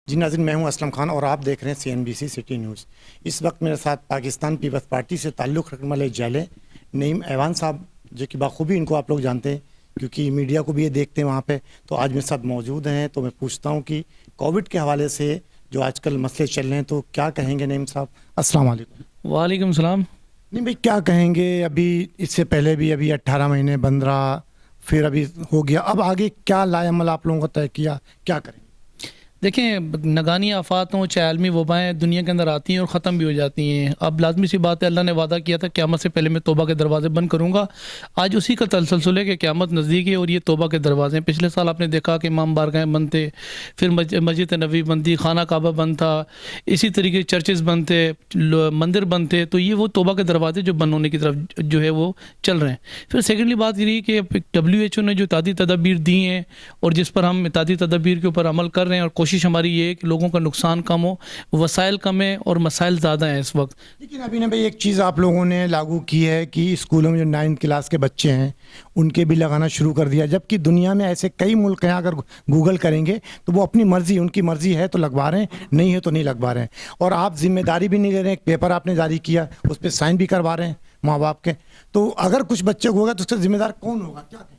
جی ناظرین، میں ہوں اسلم خان اور آپ دیکھ رہے ہیں CNBC سٹی نیوز۔ اس وقت میرے ساتھ پاکستان پیپلز پارٹی سے تعلق رکھنے والے جیلے نعیم ایوان صاحب، جو کہ بخوبی ان کو آپ لوگ جانتے ہیں کیونکہ میڈیا کو بھی یہ دیکھتے ہیں وہاں پہ، تو آج میرے ساتھ موجود ہیں۔ تو میں پوچھتا ہوں کہ کووڈ کے حوالے سے جو آج کل مسئلے چل رہے ہیں تو کیا کہیں گے نعیم صاحب؟ السلام علیکم۔ وعلیکم السلام۔ نہیں بھائی، کیا کہیں گے؟ ابھی اس سے پہلے بھی ابھی 18 مہینے بند رہا، پھر ابھی ہو گیا، اب آگے کیا لائے عمل آپ لوگوں کو طے کیا، کیا کریں؟ دیکھیں، نگانی آفات ہوں چاہے عالمی وبائیں دنیا کے اندر آتی ہیں اور ختم بھی ہو جاتی ہیں۔ اب لازمی سی بات ہے، اللہ نے وعدہ کیا تھا قیامت سے پہلے میں توبہ کے دروازے بند کروں گا۔ آج اسی کا تسلسل ہے کہ قیامت نزدیک ہے اور یہ توبہ کے دروازے ہیں۔ پچھلے سال آپ نے دیکھا کہ امام بارگاہیں بند تھے، پھر مسجد نبوی بند تھی، خانہ کعبہ بند تھا، اسی طریقے چرچز بند تھے، مندر بند تھے۔ تو یہ وہ توبہ کے دروازے جو بند ہونے کی طرف جو ہے وہ چل رہے ہیں۔ پھر سیکنڈلی بات یہ رہی کہ WHO نے جو احتیاطی تدابیر دی ہیں اور جس پر ہم احتیاطی تدابیر کے اوپر عمل کر رہے ہیں، اور کوشش ہماری یہ ہے کہ لوگوں کا نقصان کم ہو، وسائل کم ہیں اور مسائل زیادہ ہیں اس وقت۔ لیکن ابھی بھائی ایک چیز آپ لوگوں نے لاگو کی ہے کہ اسکولوں میں جو 9 کلاس کے بچے ہیں ان کے بھی لگانا شروع کر دیا، جبکہ دنیا میں ایسے کئی ملک ہیں، اگر گوگل کریں گے تو وہ اپنی مرضی، ان کی مرضی ہے تو لگوا رہے ہیں، نہیں ہے تو نہیں لگوا رہے ہیں، اور آپ ذمہ داری بھی نہیں لے رہے ہیں۔ ایک پیپر آپ نے جاری کیا، اس پہ سائن بھی کروا رہے ہیں ماں باپ کے، تو اگر کچھ بچے کو ہوگا تو اس کا ذمہ دار کون ہوگا؟ کیا کہیں گے؟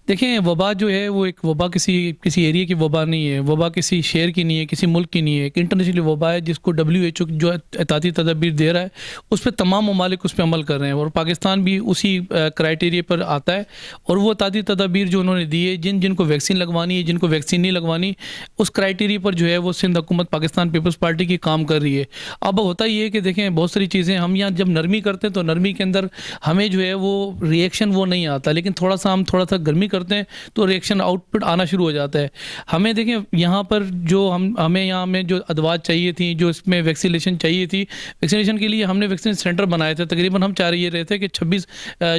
دیکھیں، وبا جو ہے وہ ایک وبا کسی ایریا کی وبا نہیں ہے، وبا کسی شہر کی نہیں ہے، کسی ملک کی نہیں ہے، ایک انٹرنیشنل وبا ہے جس کو WHO جو احتیاطی تدابیر دے رہا ہے اس پہ تمام ممالک اس پہ عمل کر رہے ہیں، اور پاکستان بھی اسی کرائٹیریا پر آتا ہے۔ اور وہ احتیاطی تدابیر جو انہوں نے دی ہے، جن کو ویکسین لگوانی ہے، جن کو ویکسین نہیں لگوانی، اس کرائٹیریا پر جو ہے وہ سندھ حکومت پاکستان پیپلز پارٹی کی کام کر رہی ہے۔ اب ہوتا یہ ہے کہ دیکھیں، بہت ساری چیزیں ہم یہاں جب نرمی کرتے ہیں تو نرمی کے اندر ہمیں جو ہے وہ ریئیکشن وہ نہیں آتا، لیکن تھوڑا سا گرمی کرتے ہیں تو ریئیکشن آؤٹ پٹ آنا شروع ہو جاتا ہے۔ ہمیں دیکھیں یہاں پر جو ہمیں یہاں میں جو ادوات چاہیے تھیں، جو اس میں ویکسینیشن چاہیے تھی، ویکسینیشن کے لیے ہم نے ویکسین سینٹر بنائے تھے۔ تقریباً ہم چاہ رہے تھے کہ 26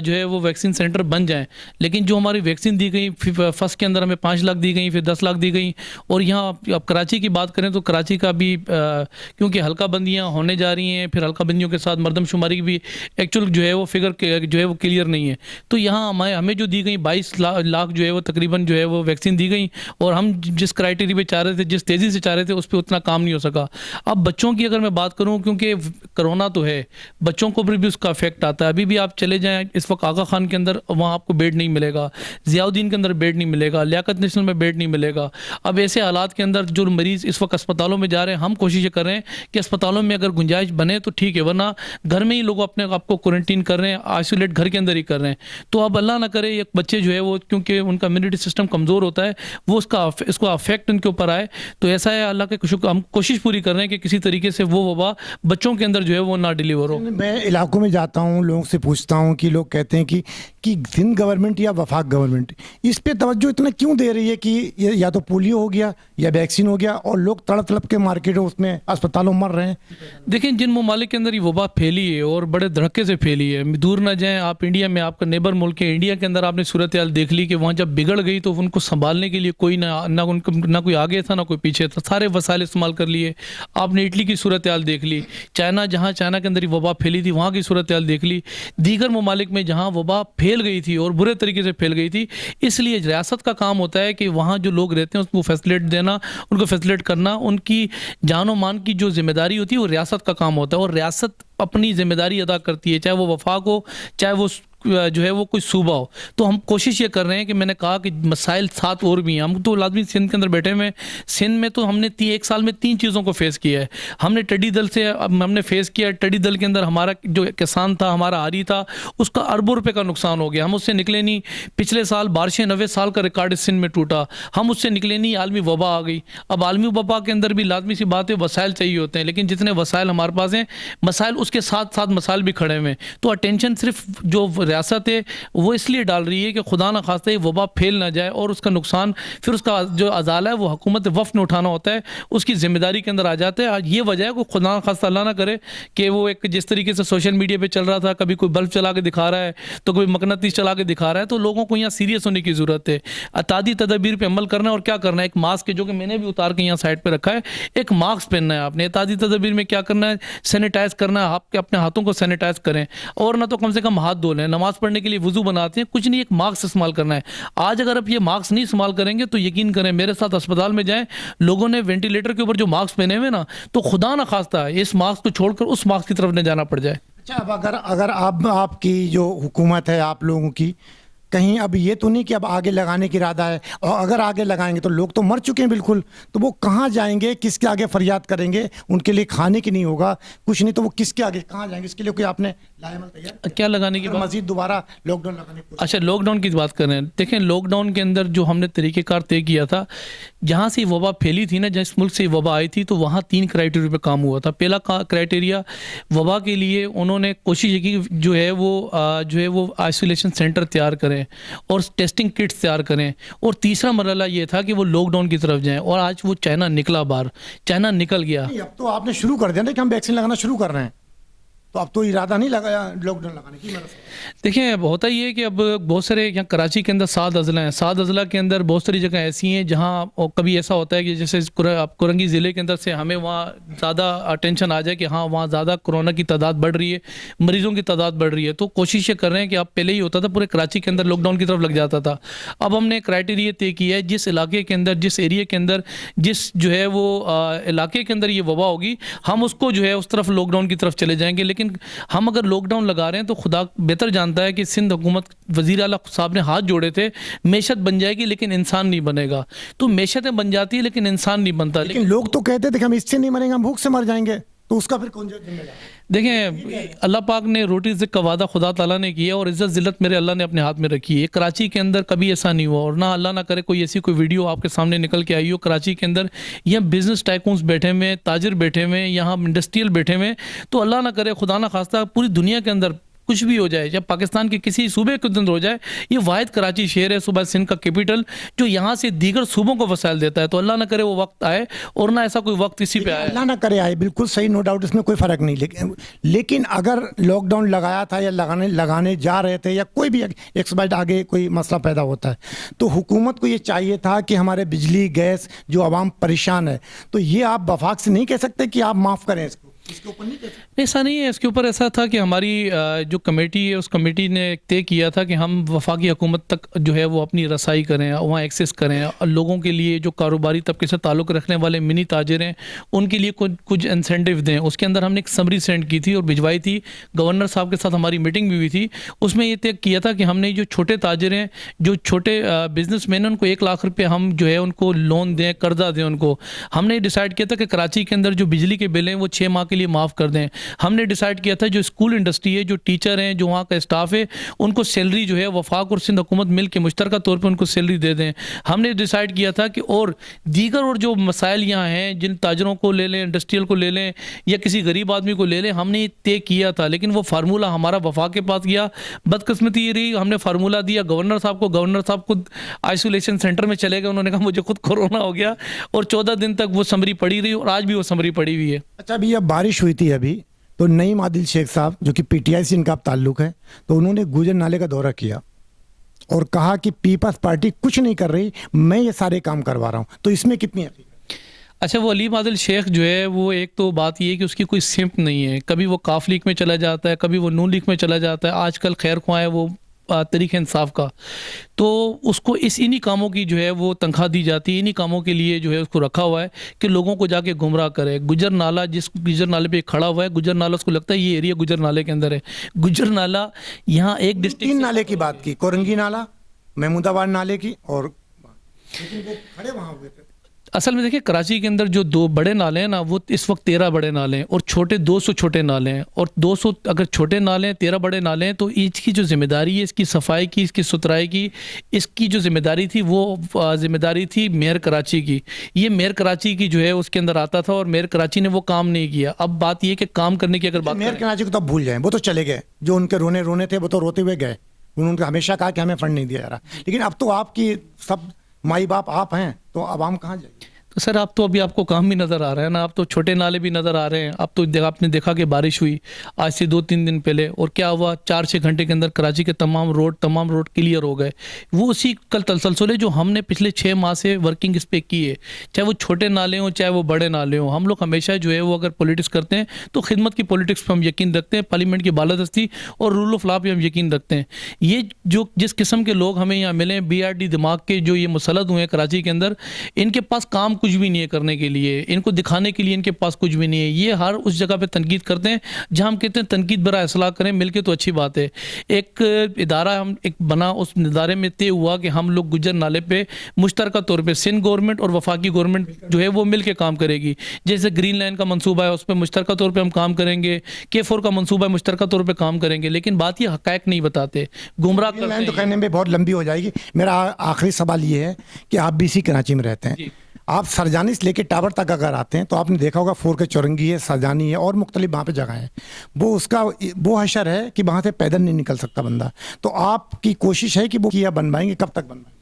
جو ہے وہ ویکسین سینٹر بن جائیں، لیکن جو ہماری ویکسین دی گئی فرسٹ کے اندر ہمیں 5 لاکھ دی گئی، پھر 10 لاکھ دی گئی، اور یہاں اب کراچی کی بات کریں تو کراچی کا بھی کیونکہ حلقہ بندیاں ہونے جا رہی ہیں، پھر حلقہ بندیوں کے ساتھ مردم شماری کی بھی ایکچوئل جو ہے وہ فگر جو ہے وہ کلیئر نہیں ہے۔ تو یہاں ہمیں جو دی گئی 22 لاکھ جو ہے وہ تقریباً جو ہے وہ ویکسین دی گئی، اور ہم جس کرائٹیریا پہ چاہ رہے تھے، جس تیزی سے چاہ رہے تھے، اس پہ اتنا کام نہیں ہو سکا۔ اب بچوں کی اگر میں بات کروں، کیونکہ کرونا تو ہے، بچوں کو بھی اس کا افیکٹ آتا ہے۔ ابھی بھی آپ چلے جائیں اس وقت آغا خان کے اندر، وہاں آپ کو بیڈ نہیں ملے گا، ضیاء الدین کے اندر بیڈ نہیں ملے گا، لیاقت نیشنل میں بیڈ نہیں ملے گا۔ اب ایسے حالات کے اندر جو مریض اس وقت اسپتالوں میں جا رہے ہیں، ہم کوشش کر رہے ہیں کہ اسپتالوں میں اگر گنجائش بنے تو ٹھیک ہے، ورنہ گھر میں ہی لوگ اپنے آپ کو کوارنٹین کر رہے ہیں، آئسولیٹ گھر کے اندر ہی کر رہے ہیں۔ تو اب اللہ نہ کرے یہ بچے جو ہے وہ، کیونکہ ان کا امیونٹی سسٹم کمزور ہوتا ہے، وہ اس کو افیکٹ ان کے اوپر آئے، تو ایسا ہے اللہ کے شکر، ہم کوشش پوری کر رہے ہیں کہ کسی طریقے سے وہ وبا بچوں کے اندر جو ہے وہ نہ ڈیلیور ہو۔ میں علاقوں میں جاتا ہوں، لوگوں سے پوچھتا ہوں کہ لوگ کہتے ہیں کہ سندھ گورنمنٹ یا وفاق گورنمنٹ اس پہ توجہ اتنا کیوں دے رہی ہے کہ یا تو پولیو ہو گیا یا ویکسین ہو گیا، اور لوگ تڑپ تڑپ کے مارکیٹوں اس میں اسپتالوں مر رہے ہیں؟ دیکھیں، جن ممالک کے اندر یہ وبا پھیلی ہے اور بڑے دھڑکے سے پھیلی ہے، دور نہ جائیں آپ، انڈیا میں، آپ کا نیبر ملک ہے، انڈیا کے اندر آپ نے صورتحال دیکھ لی کہ وہاں جب بگڑ گئی تو ان کو سنبھالنے کے لیے کوئی نہ کوئی آگے تھا نہ کوئی پیچھے تھا، سارے وسائل استعمال کر لیے۔ آپ نے اٹلی کی صورتحال دیکھ لی، چائنا کے اندر یہ وبا پھیلی تھی وہاں کی صورتحال دیکھ لی، دیگر ممالک میں جہاں وبا پھیل گئی تھی اور برے طریقے سے پھیل گئی تھی۔ اس لیے ریاست کا کام ہوتا ہے کہ وہاں جو لوگ رہتے ہیں اس کو فیسلیٹ دینا، ان کو فیسلیٹ کرنا، ان کی جان و مان کی جو ذمہ داری ہوتی ہے وہ ریاست کا کام ہوتا ہے، اور ریاست اپنی ذمہ داری ادا کرتی ہے، چاہے وہ وفاق ہو، چاہے وہ جو ہے وہ کوئی صوبہ ہو۔ تو ہم کوشش یہ کر رہے ہیں کہ میں نے کہا کہ مسائل 7 اور بھی ہیں، ہم تو لازمی سندھ کے اندر بیٹھے ہوئے ہیں۔ سندھ میں تو ہم نے 1 سال میں 3 چیزوں کو فیس کیا ہے۔ ہم نے ٹڈی دل سے ہم نے فیس کیا، ٹڈی دل کے اندر ہمارا جو کسان تھا، ہمارا آری تھا، اس کا اربوں روپے کا نقصان ہو گیا، ہم اس سے نکلے نہیں۔ پچھلے سال بارشیں 90 سال کا ریکارڈ سندھ میں ٹوٹا، ہم اس سے نکلے نہیں، عالمی وبا آ گئی۔ اب عالمی وبا کے اندر بھی لازمی سی بات ہے، وسائل چاہیے ہوتے ہیں، لیکن جتنے وسائل ہمارے پاس ہیں، مسائل اس کے ساتھ ساتھ مسائل بھی کھڑے ہوئے ہیں۔ تو اٹینشن صرف جو ریاست ہے وہ اس لیے ڈال رہی ہے کہ خدا نہ خواستہ یہ وبا پھیل نہ جائے، اور اس کا نقصان پھر اس کا جو ازالہ ہے وہ حکومت وفد نے اٹھانا ہوتا ہے، اس کی ذمہ داری کے اندر آ جاتا ہے۔ آج یہ وجہ ہے کہ خدا نہ خواستہ اللہ نہ کرے کہ وہ ایک جس طریقے سے سوشل میڈیا پہ چل رہا تھا، کبھی کوئی بلب چلا کے دکھا رہا ہے تو کوئی مقناطیس چلا کے دکھا رہا ہے، تو لوگوں کو یہاں سیریس ہونے کی ضرورت ہے، احتیاطی تدابیر پہ عمل کرنا ہے۔ اور کیا کرنا ہے، ایک ماسک ہے جو کہ میں نے بھی اتار کے یہاں سائڈ پہ رکھا ہے، ایک ماسک پہننا ہے آپ نے۔ احتیاطی تدابیر میں کیا کرنا ہے، سینیٹائز کرنا ہے، آپ کے اپنے ہاتھوں کو سینیٹائز کریں، اور نہ تو کم سے کم ہاتھ دھو لیں، نماز پڑھنے کے لیے وضو بناتے ہیں، کچھ نہیں، ایک ماسک استعمال کرنا ہے. آج اگر آپ یہ ماسک نہیں استعمال کریں گے تو یقین کریں میرے ساتھ اسپتال میں جائیں، لوگوں نے وینٹیلیٹر کے اوپر جو ماسک پہنے ہوئے نا، تو خدا نہ خواستہ اس ماسک کو چھوڑ کر اس ماسک کی طرف نہ جانا پڑ جائے. اچھا، اب اگر آپ کی جو حکومت ہے آپ لوگوں کی، کہیں اب یہ تو نہیں کہ اب آگے لگانے کی ارادہ ہے، اور اگر آگے لگائیں گے تو لوگ تو مر چکے ہیں بالکل، تو وہ کہاں جائیں گے، کس کے آگے فریاد کریں گے؟ ان کے لیے کھانے کی نہیں ہوگا، کچھ نہیں، تو وہ کس کے آگے کہاں جائیں گے؟ اس کے لیے کوئی آپ نے لائے عمل تیار کیا لگانے کی بات؟ مزید دوبارہ لاک ڈاؤن لگانے کی؟ اچھا، لاک ڈاؤن کی بات کر رہے ہیں. دیکھیں لاک ڈاؤن کے اندر جو ہم نے طریقہ کار طے کیا تھا، جہاں سے وبا پھیلی تھی نا، جس ملک سے وبا آئی تھی، تو وہاں 3 کرائٹیریا پہ کام ہوا تھا. پہلا کرائٹیریا وبا کے لیے انہوں نے کوشش کی جو ہے وہ آئسولیشن سینٹر تیار کریں اور ٹیسٹنگ کٹس تیار کریں، اور تیسرا مرحلہ یہ تھا کہ وہ لاک ڈاؤن کی طرف جائیں. اور آج وہ چائنا نکلا باہر، چائنا نکل گیا. اب تو آپ نے شروع کر دیا نا کہ ہم ویکسین لگانا شروع کر رہے ہیں، تو اب تو ارادہ نہیں لگایا لاک ڈاؤن لگانے کی؟ دیکھیں اب ہوتا یہ ہے کہ اب بہت سارے یہاں کراچی کے اندر 7 اضلاع ہیں. 7 اضلاع کے اندر بہت ساری جگہ ایسی ہیں جہاں کبھی ایسا ہوتا ہے کہ جیسے کورنگی ضلع کے اندر سے ہمیں وہاں زیادہ اٹینشن آ جائے کہ ہاں وہاں زیادہ کورونا کی تعداد بڑھ رہی ہے، مریضوں کی تعداد بڑھ رہی ہے، تو کوشش یہ کر رہے ہیں کہ اب پہلے ہی ہوتا تھا پورے کراچی کے اندر لاک ڈاؤن کی طرف لگ جاتا تھا. اب ہم نے کرائٹیریا طے کیا ہے، جس علاقے کے اندر، جس ایریا کے اندر، جس جو ہے وہ علاقے کے اندر یہ وبا ہوگی، ہم اس کو جو ہے اس طرف لاک ڈاؤن کی طرف چلے جائیں گے. لیکن ہم اگر لاک ڈاؤن لگا رہے ہیں تو خدا بہتر جانتا ہے کہ سندھ حکومت وزیر اعلیٰ صاحب نے ہاتھ جوڑے تھے، معیشت بن جائے گی لیکن انسان نہیں بنے گا. تو معیشتیں بن جاتی ہے لیکن انسان نہیں بنتا. لیکن لوگ تو کہتے تھے کہ ہم اس سے نہیں مریں گے، ہم بھوک سے مر جائیں گے، تو اس کا پھر کون ذمہ دار؟ دیکھیں اللہ پاک نے روٹی رزق کا وعدہ خدا تعالیٰ نے کیا، اور عزت ذلت میرے اللہ نے اپنے ہاتھ میں رکھی ہے. کراچی کے اندر کبھی ایسا نہیں ہوا، اور نہ اللہ نہ کرے کوئی ایسی کوئی ویڈیو آپ کے سامنے نکل کے آئی ہو. کراچی کے اندر یہاں بزنس ٹائکونز بیٹھے ہوئے، تاجر بیٹھے ہوئے، یہاں انڈسٹریل بیٹھے ہوئے. تو اللہ نہ کرے خدا نہ خواستہ پوری دنیا کے اندر کچھ بھی ہو جائے، جب پاکستان کے کسی صوبے کے اندر ہو جائے، یہ واحد کراچی شہر ہے، صوبہ سندھ کا کیپٹل، جو یہاں سے دیگر صوبوں کو وسائل دیتا ہے. تو اللہ نہ کرے وہ وقت آئے، اور نہ ایسا کوئی وقت اسی پہ آئے. اللہ نہ کرے آئے، بالکل صحیح، نو ڈاؤٹ، اس میں کوئی فرق نہیں. لیکن اگر لاک ڈاؤن لگایا تھا یا لگانے جا رہے تھے، یا کوئی بھی ایکسپائٹ آگے کوئی مسئلہ پیدا ہوتا ہے، تو حکومت کو یہ چاہیے تھا کہ ہمارے بجلی گیس جو عوام پریشان ہے، تو یہ آپ وفاق سے نہیں کہہ سکتے کہ آپ معاف کریں اس کو؟ اس کے اوپر نہیں کہہ سکتے؟ ایسا نہیں ہے. اس کے اوپر ایسا تھا کہ ہماری جو کمیٹی ہے، اس کمیٹی نے طے کیا تھا کہ ہم وفاقی حکومت تک جو ہے وہ اپنی رسائی کریں، وہاں ایکسیس کریں، اور لوگوں کے لیے جو کاروباری طبقے سے تعلق رکھنے والے منی تاجر ہیں ان کے لیے کچھ انسینٹیو دیں. اس کے اندر ہم نے ایک سمری سینڈ کی تھی اور بھجوائی تھی. گورنر صاحب کے ساتھ ہماری میٹنگ بھی ہوئی تھی. اس میں یہ طے کیا تھا کہ ہم نے جو چھوٹے تاجر ہیں، جو چھوٹے بزنس مین ہیں، ان کو 1 لاکھ روپے ہم جو ہے ان کو لون دیں، قرضہ دیں. ان کو ہم نے ڈیسائیڈ کیا تھا کہ کراچی کے اندر جو بجلی کے بل ہیں وہ 6 ماہ کے لیے معاف کر دیں. ہم نے ڈیسائیڈ کیا تھا جو اسکول انڈسٹری ہے، جو ٹیچر ہیں، جو وہاں کا اسٹاف ہے، ان کو سیلری جو ہے وفاق اور سندھ حکومت مل کے مشترکہ طور پہ ان کو سیلری دے دیں. ہم نے ڈیسائیڈ کیا تھا کہ اور دیگر اور جو مسائل یہاں ہیں، جن تاجروں کو لے لیں، انڈسٹریل کو لے لیں، یا کسی غریب آدمی کو لے لیں، ہم نے یہ طے کیا تھا. لیکن وہ فارمولہ ہمارا وفاق کے پاس گیا. بدقسمتی یہ رہی، ہم نے فارمولہ دیا گورنر صاحب کو، گورنر صاحب خود آئسولیشن سینٹر میں چلے گئے. انہوں نے کہا مجھے خود کورونا ہو گیا، اور 14 دن تک وہ سمری پڑی رہی، اور آج بھی وہ سمری پڑی ہوئی ہے. اچھا، ابھی اب بارش ہوئی تھی ابھی، تو نعیم عادل شیخ صاحب جو کہ پی ٹی آئی سے ان کا تعلق ہے، تو انہوں نے گوجر نالے کا دورہ کیا اور کہا کہ پیپلز پارٹی کچھ نہیں کر رہی، میں یہ سارے کام کروا رہا ہوں. تو اس میں کتنی حقیقت؟ اچھا، وہ علیم عادل شیخ جو ہے وہ ایک تو بات یہ ہے کہ اس کی کوئی سمت نہیں ہے. کبھی وہ کاف لیگ میں چلا جاتا ہے، کبھی وہ نون لیگ میں چلا جاتا ہے. آج کل خیر خواہ ہے وہ تحریک انصاف کا، تو اس کو انہی کاموں کی جو ہے وہ تنخواہ دی جاتی ہے، انہی کاموں کے لیے جو ہے اس کو رکھا ہوا ہے کہ لوگوں کو جا کے گمراہ کرے. گجر نالہ، جس گجر نالے پہ کھڑا ہوا ہے، گجر نالہ اس کو لگتا ہے یہ ایریا گجر نالے کے اندر ہے. گجر نالہ یہاں ایک ڈسٹرکٹ 3 نالے کی بات کی، کورنگی نالہ، محمود آباد نالے کی، اور لیکن وہ کھڑے وہاں ہوئے تھے. اصل میں دیکھیں کراچی کے اندر جو 2 بڑے نالے ہیں نا، وہ اس وقت 13 بڑے نالے ہیں، اور چھوٹے 200 چھوٹے نالے ہیں. اور 200 اگر چھوٹے نالے ہیں، 13 بڑے نالے ہیں، تو اس کی جو ذمہ داری ہے، اس کی صفائی کی، اس کی ستھرائی کی، اس کی جو ذمہ داری تھی، وہ ذمہ داری تھی میئر کراچی کی. یہ میئر کراچی کی جو ہے اس کے اندر آتا تھا، اور میئر کراچی نے وہ کام نہیں کیا. اب بات یہ کہ کام کرنے کی اگر بات میئر کراچی کو تو بھول جائیں، وہ تو چلے گئے. جو ان کے رونے تھے وہ تو روتے ہوئے گئے. انہوں نے ہمیشہ کہا کہ ہمیں فنڈ نہیں دیا جا رہا. لیکن اب تو آپ کی سب مائی باپ آپ ہیں، تو عوام کہاں جائے گی؟ تو سر آپ تو ابھی آپ کو کام بھی نظر آ رہا ہے نا, آپ تو چھوٹے نالے بھی نظر آ رہے ہیں. آپ تو آپ نے دیکھا کہ بارش ہوئی آج سے 2-3 دن پہلے, اور کیا ہوا 4-6 گھنٹے کے اندر کراچی کے تمام روڈ کلیئر ہو گئے. وہ اسی کل تسلسل ہے جو ہم نے پچھلے 6 ماہ سے ورکنگ اس پہ کی ہے, چاہے وہ چھوٹے نالے ہوں چاہے وہ بڑے نالے ہوں. ہم لوگ ہمیشہ جو ہے وہ اگر پولیٹکس کرتے ہیں تو خدمت کی پولیٹکس پہ ہم یقین رکھتے ہیں, پارلیمنٹ کی بالادستی اور رول آف لا پہ ہم یقین رکھتے ہیں. یہ جو جس قسم کے لوگ ہمیں یہاں ملے ہیں, BRD دماغ کے جو یہ مسلط ہوئے ہیں کراچی کے اندر, ان کے پاس کام کچھ بھی نہیں ہے کرنے کے لیے, ان کو دکھانے کے لیے ان کے پاس کچھ بھی نہیں ہے. یہ ہر اس جگہ پہ تنقید کرتے ہیں جہاں ہم کہتے ہیں تنقید برا اصلاح کریں مل کے تو اچھی بات ہے. ایک ادارہ ہم ایک بنا, اس ادارے میں طے ہوا کہ ہم لوگ گجر نالے پہ مشترکہ طور پہ سندھ گورنمنٹ اور وفاقی گورنمنٹ جو ہے وہ مل کے کام کرے گی. جیسے گرین لائن کا منصوبہ ہے اس پہ مشترکہ طور پہ ہم کام کریں گے, K4 کا منصوبہ ہے مشترکہ طور پہ کام کریں گے. لیکن بات یہ حقائق نہیں بتاتے, گمراہ کرتے ہیں. تو کہنے میں بہت لمبی ہو جائے گی. میرا آخری سوال یہ ہے کہ آپ بھی اسی کراچی میں رہتے ہیں, آپ سرجانی سے لے کے ٹاور تک اگر آتے ہیں تو آپ نے دیکھا ہوگا 4 کے چورنگی ہے, سرجانی ہے اور مختلف وہاں پہ جگہ ہیں. وہ اس کا وہ حشر ہے کہ وہاں سے پیدل نہیں نکل سکتا بندہ. تو آپ کی کوشش ہے کہ وہ کیا بنوائیں گے, کب تک بنوائیں گے؟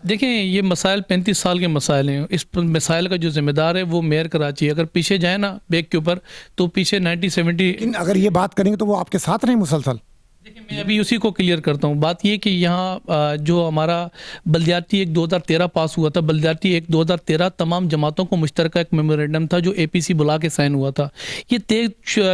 دیکھیں یہ مسائل 35 سال کے مسائل ہیں. اس مسائل کا جو ذمہ دار ہے وہ میئر کراچی ہے. اگر پیچھے جائیں نا بیک کے اوپر تو پیچھے 1970. لیکن اگر یہ بات کریں گے تو وہ آپ کے ساتھ رہیں مسلسل. دیکھیں میں ابھی اسی کو کلیئر کرتا ہوں. بات یہ کہ یہاں جو ہمارا بلدیاتی ایک 2013 پاس ہوا تھا, بلدیاتی ایک 2013 تمام جماعتوں کو مشترکہ ایک میمورینڈم تھا جو APC بلا کے سائن ہوا تھا. یہ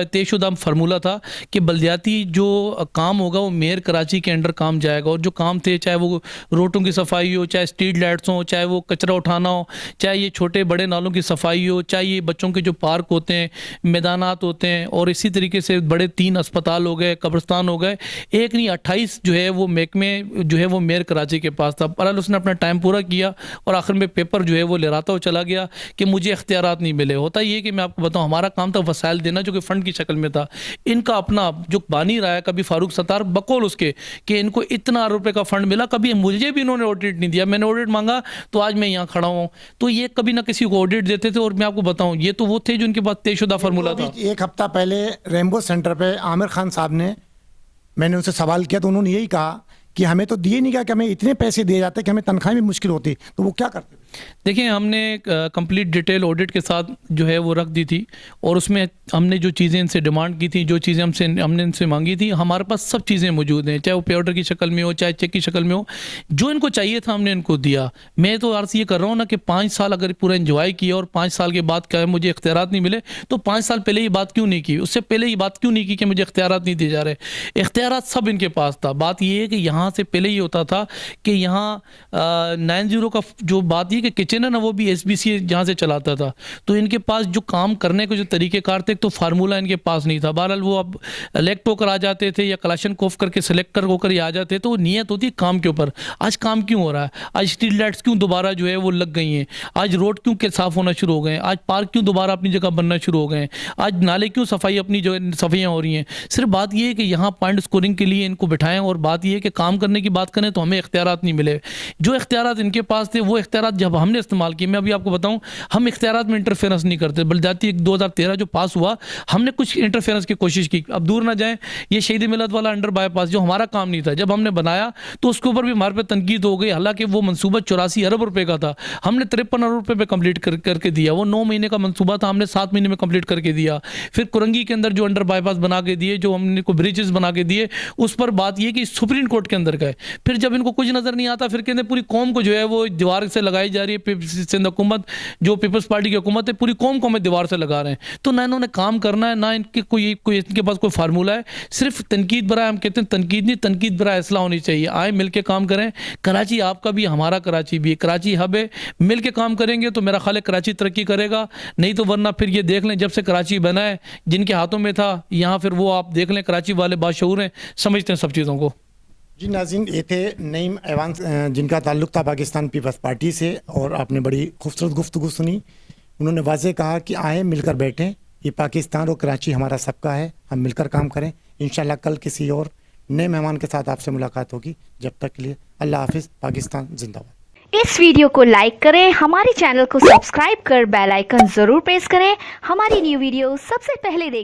طے شدہ فارمولہ تھا کہ بلدیاتی جو کام ہوگا وہ میئر کراچی کے انڈر کام جائے گا, اور جو کام تھے چاہے وہ روڈوں کی صفائی ہو, چاہے اسٹریٹ لائٹس ہوں, چاہے وہ کچرا اٹھانا ہو, چاہے یہ چھوٹے بڑے نالوں کی صفائی ہو, چاہے یہ بچوں کے جو پارک ہوتے ہیں, میدانات ہوتے ہیں, اور اسی طریقے سے بڑے 3 اسپتال ہو گئے, قبرستان ہو گئے, ایک نہیں 28 جو ہے وہ محکمے جو ہے وہ میئر کراچی کے پاس تھا. پر اس نے اپنا ٹائم پورا کیا اور آخر میں پیپر جو ہے وہ لہراتا ہوا چلا گیا کہ مجھے اختیارات نہیں ملے. ہوتا یہ کہ میں آپ کو بتاؤں ہمارا کام تھا وسائل دینا جو کہ فنڈ کی شکل میں تھا. ان کا اپنا جو بانی رہا ہے کبھی فاروق ستار بقول اس کے کہ ان کو اتنا روپے کا فنڈ ملا, کبھی مجھے بھی انہوں نے آڈٹ نہیں دیا. میں نے آڈٹ مانگا تو آج میں یہاں کھڑا ہوں. تو یہ کبھی نہ کسی کو آڈٹ دیتے تھے. اور میں آپ کو بتاؤں یہ تو وہ تھے جو ان کے پاس طے شدہ فارمولہ تھا. ایک ہفتہ پہلے ریمبو سینٹر پہ عامر خان صاحب نے, میں نے ان سے سوال کیا تو انہوں نے یہی کہا کہ ہمیں تو دیے نہیں گیا, کہ ہمیں اتنے پیسے دیے جاتے کہ ہمیں تنخواہیں بھی مشکل ہوتی. تو وہ کیا کرتے تھے؟ دیکھیں ہم نے کمپلیٹ ڈیٹیل آڈٹ کے ساتھ جو ہے وہ رکھ دی تھی, اور اس میں ہم نے جو چیزیں ان سے ڈیمانڈ کی تھی, جو چیزیں ہم نے ان سے مانگی تھی, ہمارے پاس سب چیزیں موجود ہیں, چاہے وہ پے آرڈر کی شکل میں ہو, چاہے چیک کی شکل میں ہو. جو ان کو چاہیے تھا ہم نے ان کو دیا. میں تو عرض یہ کر رہا ہوں نا کہ 5 سال اگر پورا انجوائے کیا اور 5 سال کے بعد کیا مجھے اختیارات نہیں ملے, تو 5 سال پہلے یہ بات کیوں نہیں کی, اس سے پہلے یہ بات کیوں نہیں کی کہ مجھے اختیارات نہیں دیے جا رہے. اختیارات سب ان کے پاس تھا. بات یہ ہے کہ یہاں سے پہلے یہ ہوتا تھا کہ یہاں 90 کا جو بات یہ کہ کچن ہے نا وہ بھی SBC جہاں سے چلاتا تھا. تو ان کے پاس جو کام کرنے کے جو طریقہ کار تھے تو فارمولہ ان کے پاس نہیں تھا. بہرحال وہ اب الیکٹ ہو کر آ جاتے تھے یا کلاشن کوف کر کے سلیکٹ ہو کر ہی آ جاتے. تو نیت ہوتی ہے کام کے اوپر. آج کام کیوں ہو رہا ہے, آج اسٹریٹ لائٹس کیوں دوبارہ جو ہے وہ لگ گئی ہیں, آج روڈ کیوں کہ صاف ہونا شروع ہو گئے ہیں, آج پارک کیوں دوبارہ اپنی جگہ بننا شروع ہو گئے ہیں, آج نالے کیوں صفائی اپنی جگہ صفائیاں ہو رہی ہیں. صرف بات یہ ہے کہ یہاں پوائنٹ اسکورنگ کے لیے ان کو بٹھائیں, اور بات یہ ہے کہ کام کرنے کی بات کریں تو ہمیں اختیارات نہیں ملے. جو اختیارات ان کے پاس تھے وہ اختیارات جب ہم نے استعمال کیے, میں ابھی آپ کو بتاؤں ہم اختیارات میں انٹرفیئرنس نہیں کرتے. بلدیاتی 2013 جو پاس ہوا ہم نے کچھ انٹرفیئرنس کی کوشش کی. اب دور نہ جائیں, یہ شہید ملت والا انڈر بائی پاس جو ہمارا کام نہیں تھا, جب ہم نے بنایا تو اس کے اوپر بھی ہمارے پہ تنقید ہو گئی. حالانکہ وہ منصوبہ 84 ارب روپے کا تھا, ہم نے 53 ارب روپے پہ کمپلیٹ کر کے دیا. وہ 9 مہینے کا منصوبہ تھا, ہم نے 7 مہینے میں کمپلیٹ کر کے دیا. پھر کرنگی کے اندر جو انڈر بائی پاس بنا کے دیے, جو ہم نے کو بریجز بنا کے دیے, اس پر بات یہ کہ سپریم کورٹ کے اندر گئے. پھر جب ان کو کچھ نظر نہیں آتا, پھر کہتے ہیں پوری قوم کو جو ہے وہ دیوار سے لگائی جا رہی ہے. سندھ حکومت جو پیپلز پارٹی کی حکومت ہے, پوری قوم کو ہمیں دیوار سے لگا رہے ہیں. تو نہ انہوں نے کام کرنا ہے, نہ ان کے ان کے پاس کوئی فارمولہ ہے. صرف تنقید برائے, ہم کہتے ہیں تنقید نہیں, تنقید برائے اصلاح ہونی چاہیے. آئے مل کے کام کریں. کراچی آپ کا بھی, ہمارا کراچی بھی, کراچی ہب ہے. مل کے کام کریں گے تو میرا خیال ہے کراچی ترقی کرے گا. نہیں تو ورنہ پھر یہ دیکھ لیں جب سے کراچی بنا ہے جن کے ہاتھوں میں تھا, یہاں پھر وہ آپ دیکھ لیں کراچی والے باشعور ہیں, سمجھتے ہیں سب چیزوں کو. جی ناظرین, یہ تھے نعیم ایوان جن کا تعلق تھا پاکستان پیپلز پارٹی سے, اور آپ نے بڑی خوبصورت گفتگو سنی. انہوں نے واضح کہا کہ آئیں مل کر بیٹھیں, یہ پاکستان اور کراچی ہمارا سب کا ہے, ہم مل کر کام کریں. انشاءاللہ کل کسی اور نئے مہمان کے ساتھ آپ سے ملاقات ہوگی. جب تک کے لیے اللہ حافظ. پاکستان زندہ باد. اس ویڈیو کو لائک کریں, ہمارے چینل کو سبسکرائب کر بیل آئیکن ضرور پریس کریں. ہماری نیو ویڈیو سب سے پہلے دیکھیں.